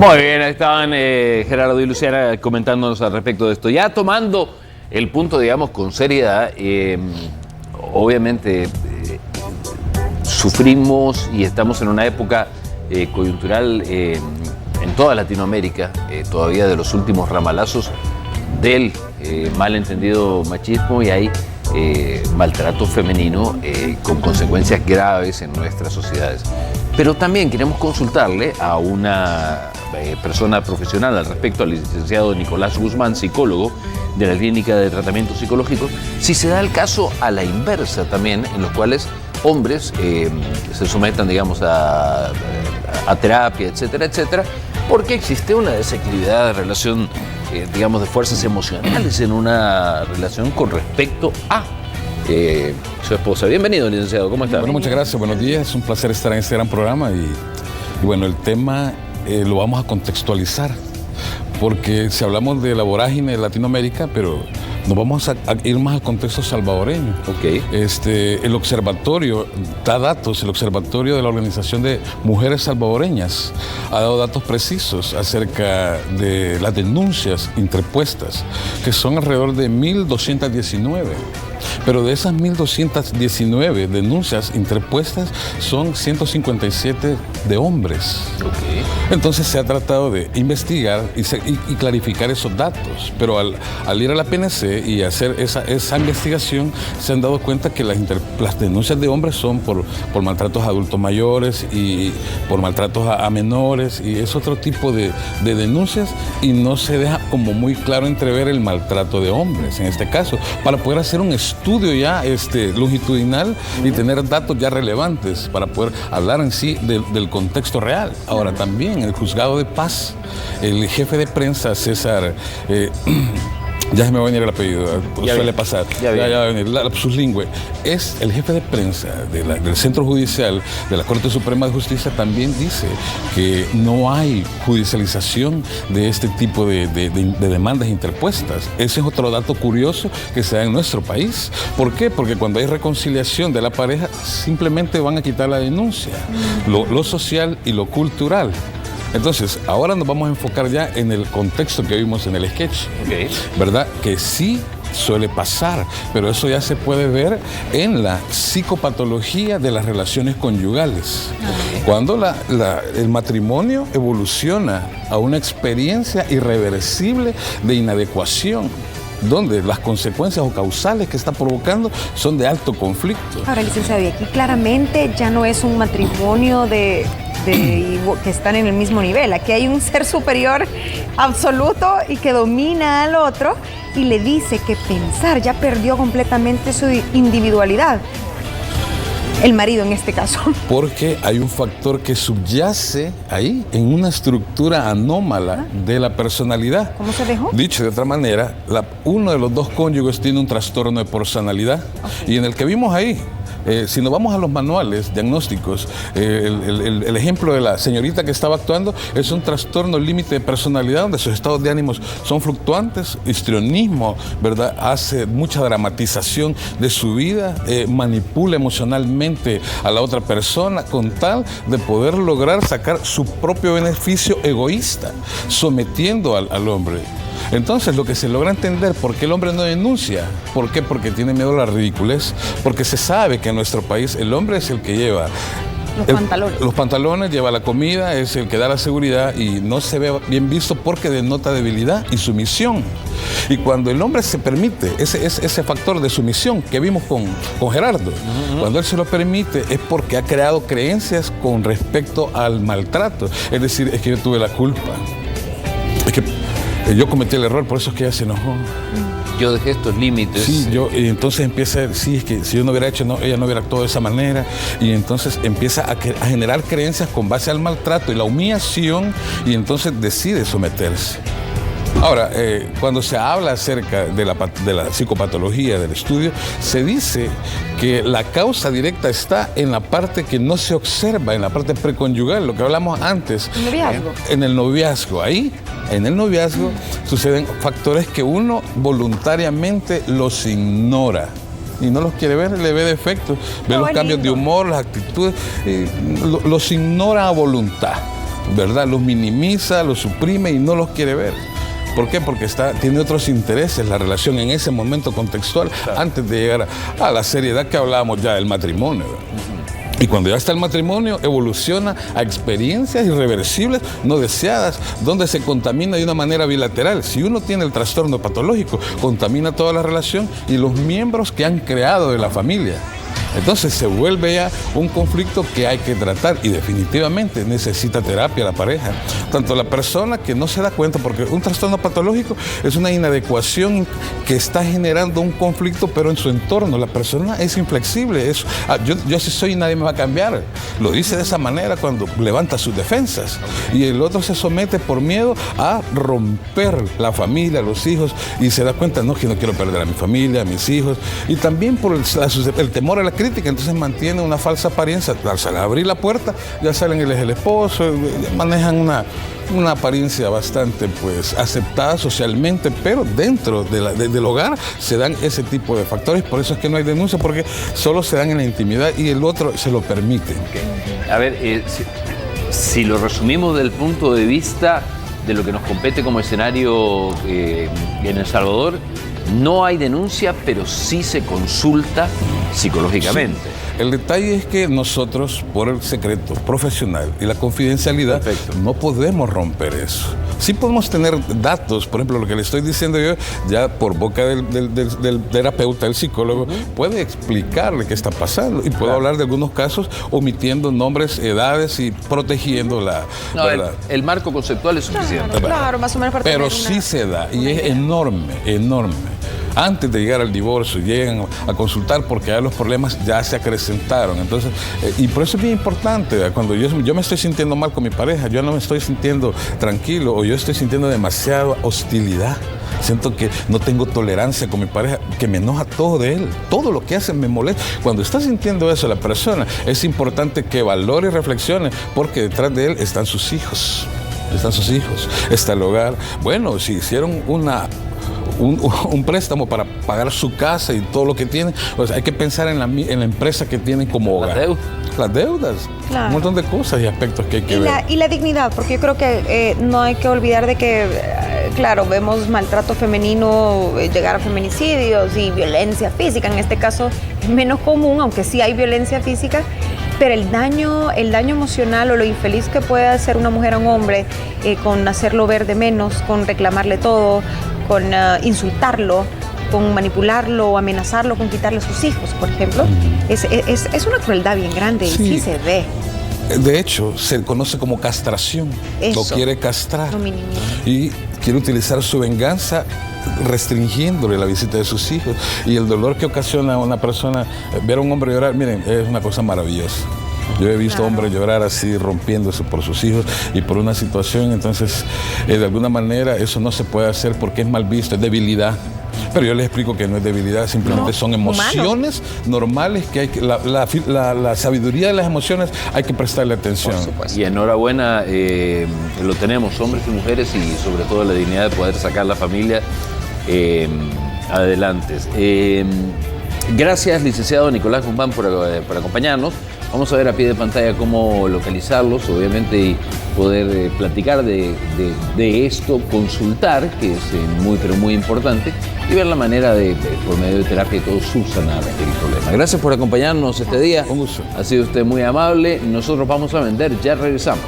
Muy bien, ahí estaban Gerardo y Luciana comentándonos al respecto de esto. Ya tomando el punto, digamos, con seriedad, obviamente sufrimos y estamos en una época coyuntural en toda Latinoamérica, todavía de los últimos ramalazos del malentendido machismo, y hay maltrato femenino con consecuencias graves en nuestras sociedades. Pero también queremos consultarle a una persona profesional al respecto, al licenciado Nicolás Guzmán, psicólogo de la Clínica de Tratamiento Psicológico, si se da el caso a la inversa también, en los cuales hombres se sometan, digamos, a terapia, etcétera, etcétera, porque existe una desequilibrada relación, digamos, de fuerzas emocionales en una relación con respecto a su esposa. Bienvenido, licenciado, ¿cómo está? Bueno, muchas gracias, buenos días, es un placer estar en este gran programa y bueno, el tema lo vamos a contextualizar, porque si hablamos de la vorágine de Latinoamérica, pero nos vamos a ir más al contexto salvadoreño. Okay. El observatorio da datos, el observatorio de la Organización de Mujeres Salvadoreñas ha dado datos precisos acerca de las denuncias interpuestas, que son alrededor de 1.219. Pero de esas 1.219 denuncias interpuestas, son 157 de hombres. Okay. Entonces se ha tratado de investigar y clarificar esos datos, pero al ir a la PNC y hacer esa investigación, se han dado cuenta que las denuncias de hombres son por maltratos a adultos mayores y por maltratos a menores, y es otro tipo de denuncias, y no se deja como muy claro entrever el maltrato de hombres en este caso, para poder hacer un estudio ya longitudinal y tener datos ya relevantes para poder hablar en sí del contexto real. Ahora también el juzgado de paz, el jefe de prensa César, ya se me va a venir el apellido, suele pasar, ya va a venir, lapsus lingüe, es el jefe de prensa del Centro Judicial de la Corte Suprema de Justicia, también dice que no hay judicialización de este tipo de demandas interpuestas. Ese es otro dato curioso que se da en nuestro país. ¿Por qué? Porque cuando hay reconciliación de la pareja, simplemente van a quitar la denuncia, lo social y lo cultural. Entonces, ahora nos vamos a enfocar ya en el contexto que vimos en el sketch, Okay. ¿verdad? Que sí suele pasar, pero eso ya se puede ver en la psicopatología de las relaciones conyugales. Okay. Cuando el matrimonio evoluciona a una experiencia irreversible de inadecuación, donde las consecuencias o causales que está provocando son de alto conflicto. Ahora, licenciado, y aquí claramente ya no es un matrimonio que están en el mismo nivel. Aquí hay un ser superior absoluto y que domina al otro y le dice que pensar ya perdió completamente su individualidad. El marido en este caso. Porque hay un factor que subyace ahí en una estructura anómala de la personalidad. ¿Cómo se dejó? Dicho de otra manera, uno de los dos cónyuges tiene un trastorno de personalidad. Okay. Y en el que vimos ahí, si nos vamos a los manuales diagnósticos, el ejemplo de la señorita que estaba actuando es un trastorno límite de personalidad donde sus estados de ánimos son fluctuantes, histrionismo, ¿verdad? Hace mucha dramatización de su vida, manipula emocionalmente a la otra persona con tal de poder lograr sacar su propio beneficio egoísta, sometiendo al hombre. Entonces, lo que se logra entender, ¿por qué el hombre no denuncia? ¿Por qué? Porque tiene miedo a la ridiculez, porque se sabe que en nuestro país el hombre es el que lleva los pantalones, lleva la comida, es el que da la seguridad y no se ve bien visto porque denota debilidad y sumisión. Y cuando el hombre se permite ese factor de sumisión que vimos con Gerardo, cuando él se lo permite es porque ha creado creencias con respecto al maltrato. Es decir, es que yo tuve la culpa, es que yo cometí el error, por eso es que ella se enojó. Yo dejé estos límites. Sí, y entonces empieza, sí, es que si yo no hubiera hecho, ella no hubiera actuado de esa manera. Y entonces empieza a generar creencias con base al maltrato y la humillación, y entonces decide someterse. Ahora, cuando se habla acerca de la psicopatología del estudio, se dice que la causa directa está en la parte que no se observa, en la parte preconyugal, lo que hablamos antes. ¿El noviazgo? En el noviazgo, ahí, en el noviazgo, suceden factores que uno voluntariamente los ignora. Y no los quiere ver, le ve defectos, ve los cambios de humor, las actitudes, los ignora a voluntad. ¿verdad? Los minimiza, los suprime y no los quiere ver. ¿Por qué? Porque tiene otros intereses la relación en ese momento contextual, antes de llegar a la seriedad que hablábamos ya del matrimonio, ¿verdad? Y cuando ya está el matrimonio, evoluciona a experiencias irreversibles, no deseadas, donde se contamina de una manera bilateral. Si uno tiene el trastorno patológico, contamina toda la relación y los miembros que han creado de la familia. Entonces se vuelve ya un conflicto que hay que tratar y definitivamente necesita terapia la pareja. Tanto la persona que no se da cuenta, porque un trastorno patológico es una inadecuación que está generando un conflicto, pero en su entorno. La persona es inflexible. Yo así soy y nadie me va a cambiar. Lo dice de esa manera cuando levanta sus defensas. Y el otro se somete por miedo a romper la familia, los hijos, y se da cuenta, no, que no quiero perder a mi familia, a mis hijos. Y también por el temor a la crítica, entonces mantiene una falsa apariencia. Al abrir la puerta, ya salen, él es el esposo, manejan una apariencia bastante pues aceptada socialmente, pero dentro del hogar se dan ese tipo de factores. Por eso es que no hay denuncia, porque solo se dan en la intimidad y el otro se lo permite. Okay. A ver, si lo resumimos desde el punto de vista de lo que nos compete como escenario en El Salvador, no hay denuncia, pero sí se consulta psicológicamente. Sí. El detalle es que nosotros, por el secreto profesional y la confidencialidad, no podemos romper eso. Sí podemos tener datos, por ejemplo, lo que le estoy diciendo yo, ya por boca del terapeuta, del psicólogo, puede explicarle qué está pasando y puedo hablar de algunos casos omitiendo nombres, edades y protegiendo la... No, el marco conceptual es suficiente. Claro, más o menos. Pero sí se da y es enorme, enorme. Antes de llegar al divorcio, llegan a consultar porque ya los problemas ya se acrecentaron. Entonces, y por eso es bien importante, ¿verdad? Cuando yo me estoy sintiendo mal con mi pareja, yo no me estoy sintiendo tranquilo o yo estoy sintiendo demasiada hostilidad. Siento que no tengo tolerancia con mi pareja, que me enoja todo de él. Todo lo que hace me molesta. Cuando está sintiendo eso la persona, es importante que valore y reflexione, porque detrás de él están sus hijos. Está el hogar. Bueno, si hicieron un préstamo para pagar su casa y todo lo que tienen, pues hay que pensar en la empresa que tienen como hogar. Las deudas, claro. Un montón de cosas y aspectos que hay que ver. Y la dignidad, porque yo creo que no hay que olvidar de que, claro, vemos maltrato femenino llegar a feminicidios y violencia física. En este caso es menos común, aunque sí hay violencia física, pero el daño emocional o lo infeliz que puede hacer una mujer a un hombre con hacerlo ver de menos, con reclamarle todo, con insultarlo, con manipularlo o amenazarlo con quitarle a sus hijos, por ejemplo, es una crueldad bien grande y sí se ve. De hecho, se conoce como castración. Eso. Lo quiere castrar. Lo minimiza. Y quiere utilizar su venganza restringiéndole la visita de sus hijos. Y el dolor que ocasiona a una persona, ver a un hombre llorar, miren, es una cosa maravillosa. Yo he visto hombres llorar así, rompiéndose por sus hijos y por una situación. Entonces, de alguna manera, eso no se puede hacer porque es mal visto, es debilidad. Pero yo les explico que no es debilidad, simplemente son emociones normales que hay que, la sabiduría de las emociones hay que prestarle atención. Y enhorabuena, lo tenemos, hombres y mujeres, y sobre todo la dignidad de poder sacar la familia adelante. Gracias, licenciado Nicolás Guzmán, por acompañarnos. Vamos a ver a pie de pantalla cómo localizarlos, obviamente, y poder platicar de esto, consultar, que es muy, pero muy importante, y ver la manera de, por medio de terapia y todo, subsanar el problema. Gracias por acompañarnos este día. Un gusto. Ha sido usted muy amable. Nosotros vamos a vender, ya regresamos.